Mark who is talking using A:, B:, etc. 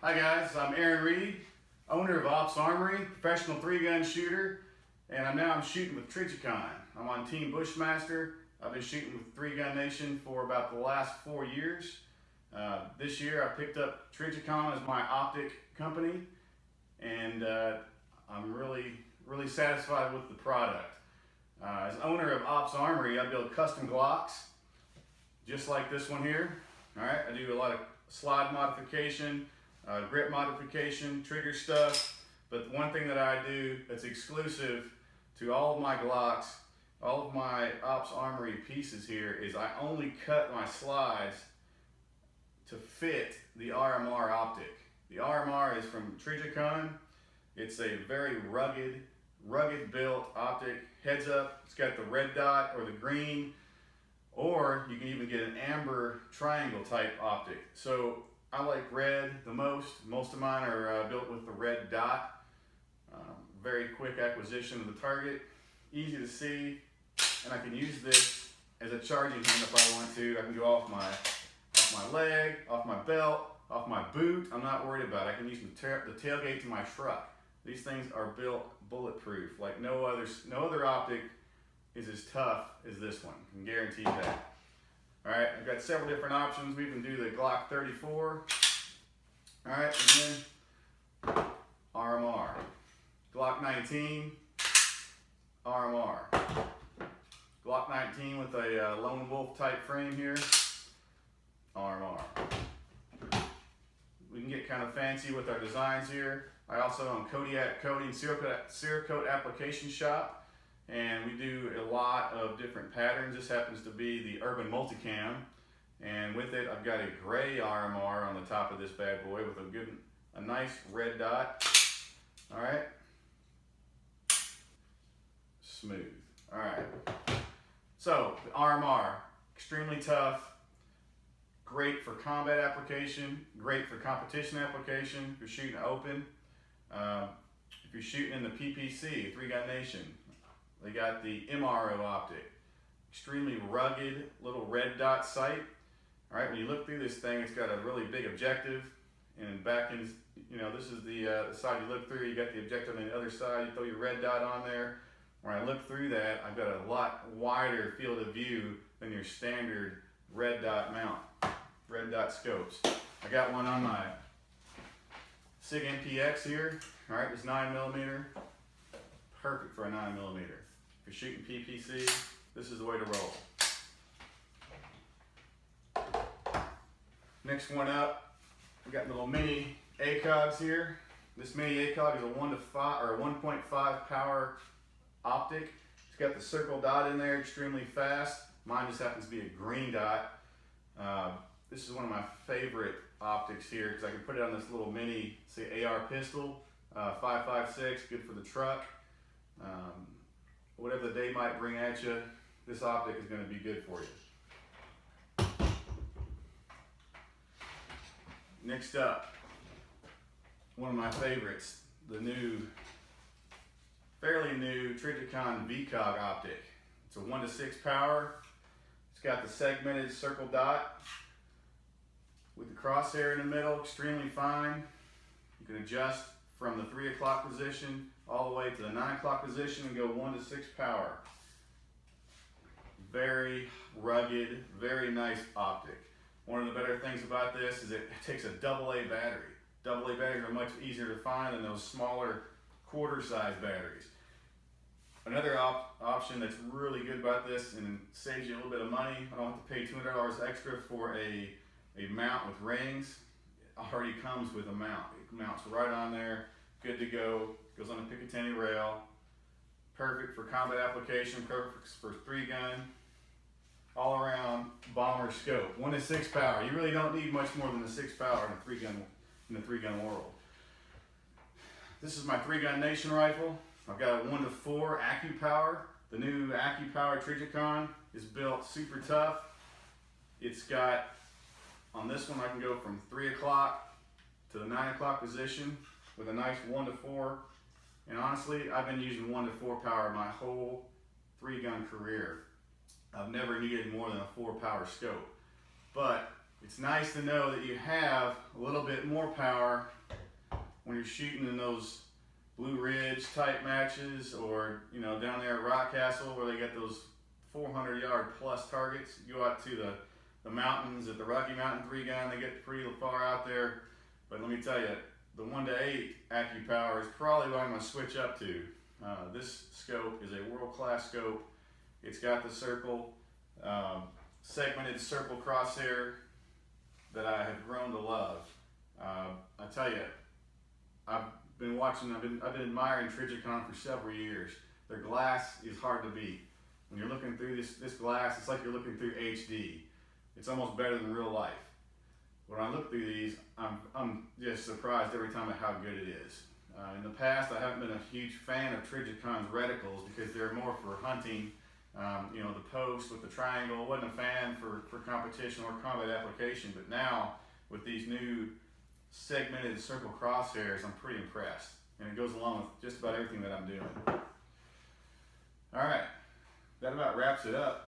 A: Hi guys, I'm Aaron Reed, owner of Ops Armory, professional 3-gun shooter, and I'm shooting with Trijicon. I'm on Team Bushmaster. I've been shooting with 3-Gun Nation for about the last 4 years. This year I picked up Trijicon as my optic company, and I'm really satisfied with the product. As owner of Ops Armory, I build custom Glocks, just like this one here. All right, I do a lot of slide modification, grip modification, trigger stuff, but one thing that I do that's exclusive to all of my Glocks, all of my Ops Armory pieces here, is I only cut my slides to fit the RMR optic. The RMR is from Trijicon. It's a very rugged built optic. Heads up, it's got the red dot or the green, or you can even get an amber triangle type optic. So I like red the most. Most of mine are built with the red dot. Very quick acquisition of the target, easy to see, and I can use this as a charging hand if I want to. I can go off my leg, off my belt, off my boot. I'm not worried about it. I can use the tailgate to my truck. These things are built bulletproof. Like no other optic is as tough as this one. I can guarantee that. All right, I've got several different options. We can do the Glock 34. All right, again, RMR. Glock 19, RMR. Glock 19 with a lone wolf type frame here, RMR. We can get kind of fancy with our designs here. I also own Kodiak Coating Cerakote Application Shop, and we do a lot of different patterns. This happens to be the Urban Multicam, and with it I've got a gray RMR on the top of this bad boy with a nice red dot. All right, smooth. All right, so the RMR, extremely tough, great for combat application, great for competition application. If you're shooting open, if you're shooting in the PPC, 3-Gun Nation, they got the MRO optic, extremely rugged little red dot sight. All right, when you look through this thing, it's got a really big objective, and back in, this is the side you look through. You got the objective on the other side. You throw your red dot on there. When I look through that, I've got a lot wider field of view than your standard red dot mount, red dot scopes. I got one on my SIG NPX here. All right, it's 9mm, perfect for a 9mm. If you're shooting PPC, this is the way to roll. Next one up, we got little mini ACOGs here. This mini ACOG is a 1.5 power optic. It's got the circle dot in there, extremely fast. Mine just happens to be a green dot. This is one of my favorite optics here because I can put it on this little mini, say, AR pistol, 5.56, good for the truck. Whatever the day might bring at you, this optic is going to be good for you. Next up, one of my favorites, the fairly new Trijicon VCOG optic. It's a 1:6 power. It's got the segmented circle dot with the crosshair in the middle, extremely fine. You can adjust from the 3 o'clock position all the way to the 9 o'clock position and go 1:6 power. Very rugged, very nice optic. One of the better things about this is it takes a AA battery. AA batteries are much easier to find than those smaller quarter-size batteries. Another option that's really good about this and saves you a little bit of money, I don't have to pay $200 extra for a mount with rings. It already comes with a mount. It mounts right on there, good to go, goes on a Picatinny rail. Perfect for combat application, perfect for 3-gun, all around bomber scope. 1:6 power. You really don't need much more than a 6 power in the 3-gun world. This is my 3-Gun Nation rifle. I've got a 1:4 AccuPower. The new AccuPower Trijicon is built super tough. It's got, on this one I can go from 3 o'clock to the 9 o'clock position with a nice 1:4. And honestly, I've been using 1:4 power my whole 3-gun career. I've never needed more than a 4 power scope. But it's nice to know that you have a little bit more power when you're shooting in those Blue Ridge type matches, or down there at Rock Castle where they get those 400-yard plus targets. You go out to the mountains at the Rocky Mountain 3-gun, they get pretty far out there. But let me tell you, the 1:8 AccuPower is probably what I'm going to switch up to. This scope is a world-class scope. It's got the circle, segmented circle crosshair that I have grown to love. I tell you, I've been admiring Trijicon for several years. Their glass is hard to beat. When you're looking through this glass, it's like you're looking through HD. It's almost better than real life. When I look through these, I'm just surprised every time at how good it is. In the past, I haven't been a huge fan of Trijicon's reticles because they're more for hunting. The post with the triangle, wasn't a fan for competition or combat application, but now with these new segmented circle crosshairs, I'm pretty impressed. And it goes along with just about everything that I'm doing. All right, that about wraps it up.